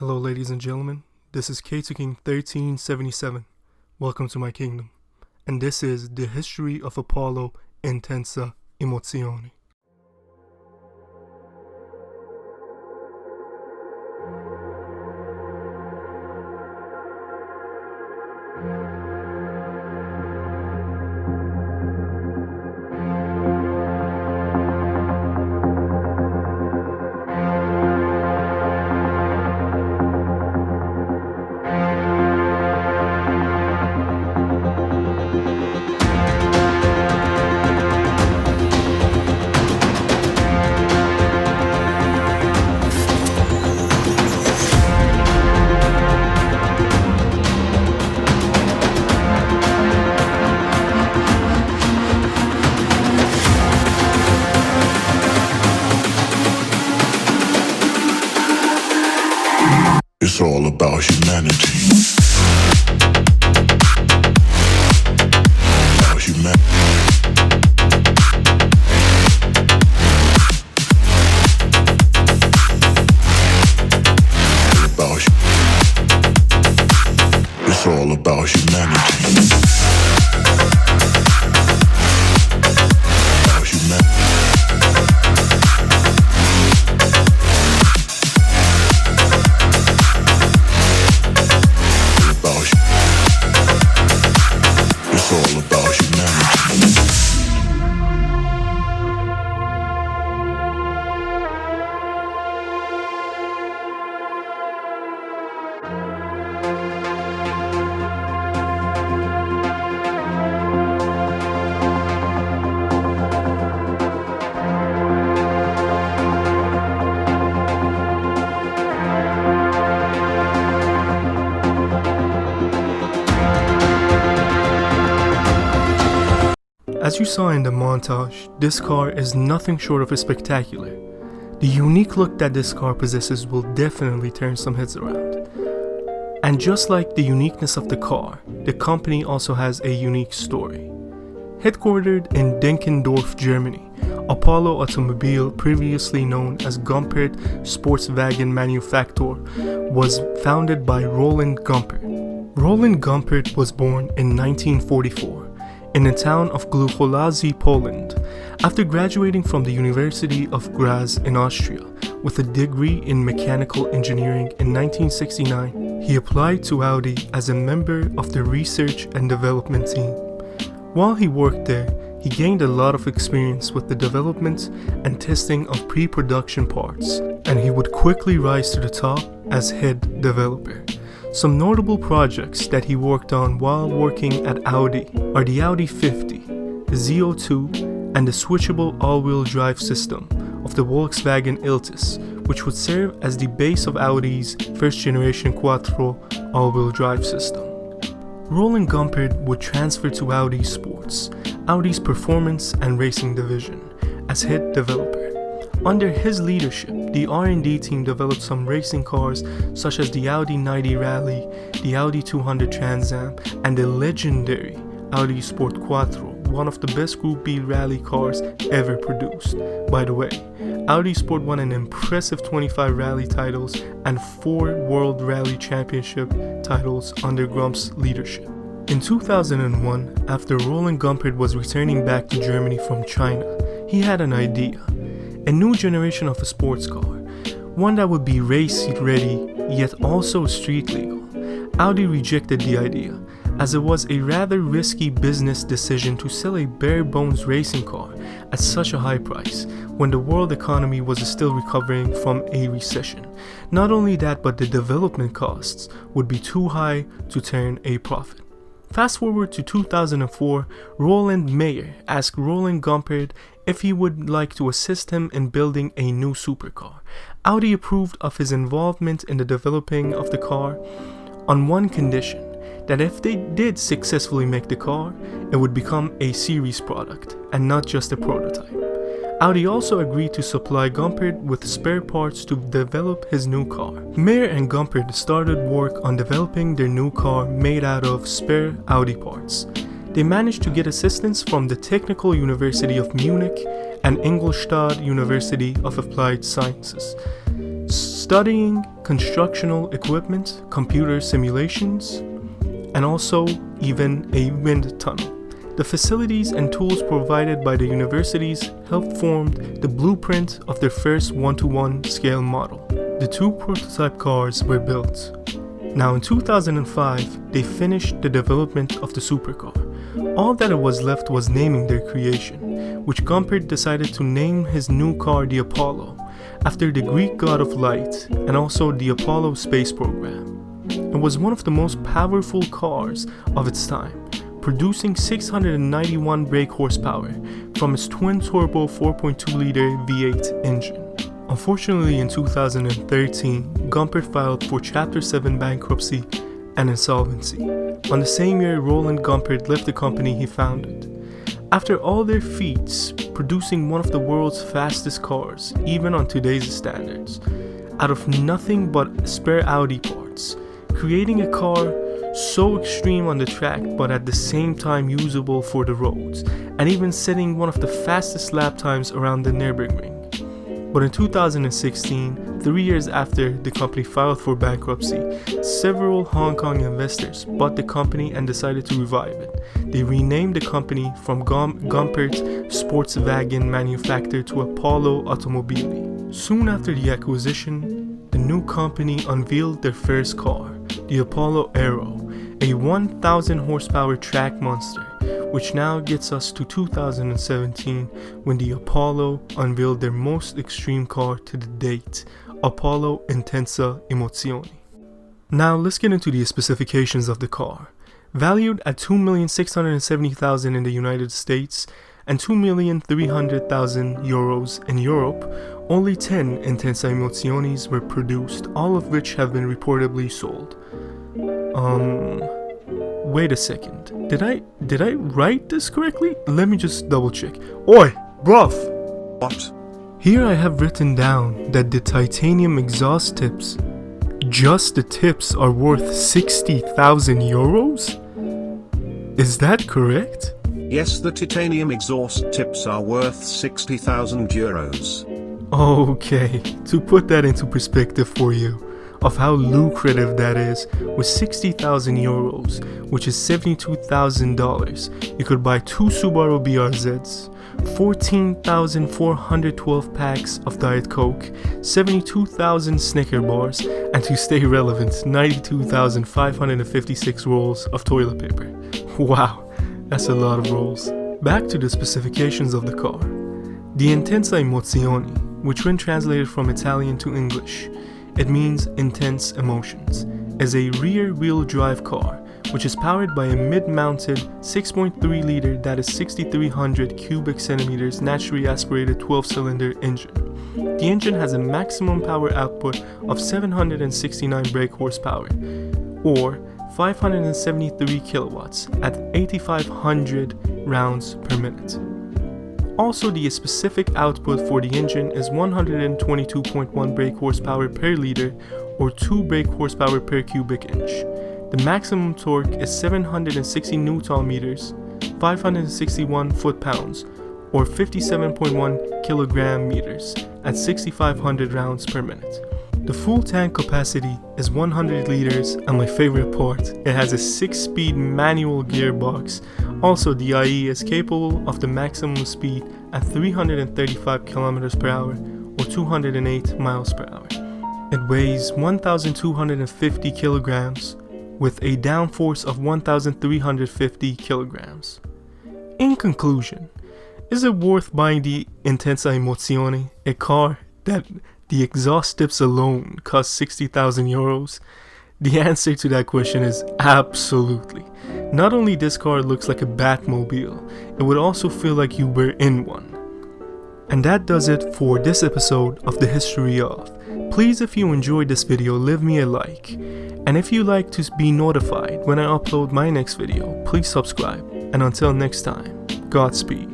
Hello ladies and gentlemen, this is K2 King 1377. Welcome to my kingdom. And this is the history of Apollo Intensa Emotzione. It's all about humanity. About humanity. It's all about humanity. About humanity. It's all about humanity. As you saw in the montage, this car is nothing short of spectacular. The unique look that this car possesses will definitely turn some heads around. And just like the uniqueness of the car, the company also has a unique story. Headquartered in Denkendorf, Germany, Apollo Automobile, previously known as Gumpert Sportswagen Manufaktur, was founded by Roland Gumpert. Roland Gumpert was born in 1944. In the town of Glucholazy, Poland. After graduating from the University of Graz in Austria with a degree in mechanical engineering in 1969, he applied to Audi as a member of the research and development team. While he worked there, he gained a lot of experience with the development and testing of pre-production parts, and he would quickly rise to the top as head developer. Some notable projects that he worked on while working at Audi are the Audi 50, the Z02, and the switchable all-wheel drive system of the Volkswagen Iltis, which would serve as the base of Audi's first-generation Quattro all-wheel drive system. Roland Gumpert would transfer to Audi Sports, Audi's performance and racing division, as head developer. Under his leadership, the R&D team developed some racing cars such as the Audi 90 Rally, the Audi 200 Trans Am, and the legendary Audi Sport Quattro, one of the best Group B rally cars ever produced. By the way, Audi Sport won an impressive 25 rally titles and 4 World Rally Championship titles under Grump's leadership. In 2001, after Roland Gumpert was returning back to Germany from China, he had an idea. A new generation of a sports car, one that would be race ready yet also street legal. Audi rejected the idea, as it was a rather risky business decision to sell a bare bones racing car at such a high price when the world economy was still recovering from a recession. Not only that, but the development costs would be too high to turn a profit. Fast forward to 2004, Roland Mayer asked Roland Gumpert if he would like to assist him in building a new supercar. Audi approved of his involvement in the developing of the car on one condition, that if they did successfully make the car, it would become a series product and not just a prototype. Audi also agreed to supply Gumpert with spare parts to develop his new car. Mayer and Gumpert started work on developing their new car made out of spare Audi parts. They managed to get assistance from the Technical University of Munich and Ingolstadt University of Applied Sciences, studying constructional equipment, computer simulations, and also even a wind tunnel. The facilities and tools provided by the universities helped form the blueprint of their first 1-to-1 scale model. The 2 prototype cars were built. Now in 2005, they finished the development of the supercar. All that it was left was naming their creation, which Gumpert decided to name his new car the Apollo, after the Greek god of light and also the Apollo space program. It was one of the most powerful cars of its time, producing 691 brake horsepower from its twin-turbo 4.2-liter V8 engine. Unfortunately, in 2013, Gumpert filed for Chapter 7 bankruptcy and insolvency. On the same year, Roland Gumpert left the company he founded. After all their feats, producing one of the world's fastest cars, even on today's standards, out of nothing but spare Audi parts, creating a car so extreme on the track but at the same time usable for the roads, and even setting one of the fastest lap times around the Nürburgring. But in 2016, 3 years after the company filed for bankruptcy, several Hong Kong investors bought the company and decided to revive it. They renamed the company from Gumpert Sportswagen Manufacturer to Apollo Automobili. Soon after the acquisition, the new company unveiled their first car, the Apollo Aero, a 1,000 horsepower track monster, which now gets us to 2017 when the Apollo unveiled their most extreme car to the date, Apollo Intensa Emotzione. Now let's get into the specifications of the car. Valued at $2,670,000 in the United States and €2,300,000 in Europe, only 10 Intensa Emoziones were produced, all of which have been reportedly sold. Wait a second. Did I write this correctly? Let me just double check. Oi, bruv! What? Here I have written down that the titanium exhaust tips, just the tips, are worth 60,000 euros? Is that correct? Yes, the titanium exhaust tips are worth 60,000 euros. Okay, to put that into perspective for you, of how lucrative that is, with 60,000 euros, which is $72,000, you could buy 2 Subaru BRZs, 14,412 packs of Diet Coke, 72,000 Snicker bars, and to stay relevant, 92,556 rolls of toilet paper. Wow, that's a lot of rolls. Back to the specifications of the car. The Intensa Emotzione, which when translated from Italian to English, it means intense emotions, is a rear-wheel drive car, which is powered by a mid-mounted 6.3-liter that is 6,300 cubic centimeters naturally aspirated 12-cylinder engine. The engine has a maximum power output of 769 brake horsepower, or 573 kilowatts at 8,500 rounds per minute. Also, the specific output for the engine is 122.1 brake horsepower per liter, or 2 brake horsepower per cubic inch. The maximum torque is 760 Newton meters, 561 foot-pounds, or 57.1 kilogram meters at 6,500 rounds per minute. The full tank capacity is 100 liters, and my favorite part, it has a 6-speed manual gearbox. Also, the IE is capable of the maximum speed at 335 kilometers per hour or 208 miles per hour. It weighs 1,250 kilograms with a downforce of 1,350 kilograms. In conclusion, is it worth buying the Intensa Emotzione, a car that the exhaust tips alone cost 60,000 euros? The answer to that question is absolutely. Not only this car looks like a Batmobile, it would also feel like you were in one. And that does it for this episode of The History Of. Please, if you enjoyed this video, leave me a like. And if you like to be notified when I upload my next video, please subscribe. And until next time, Godspeed.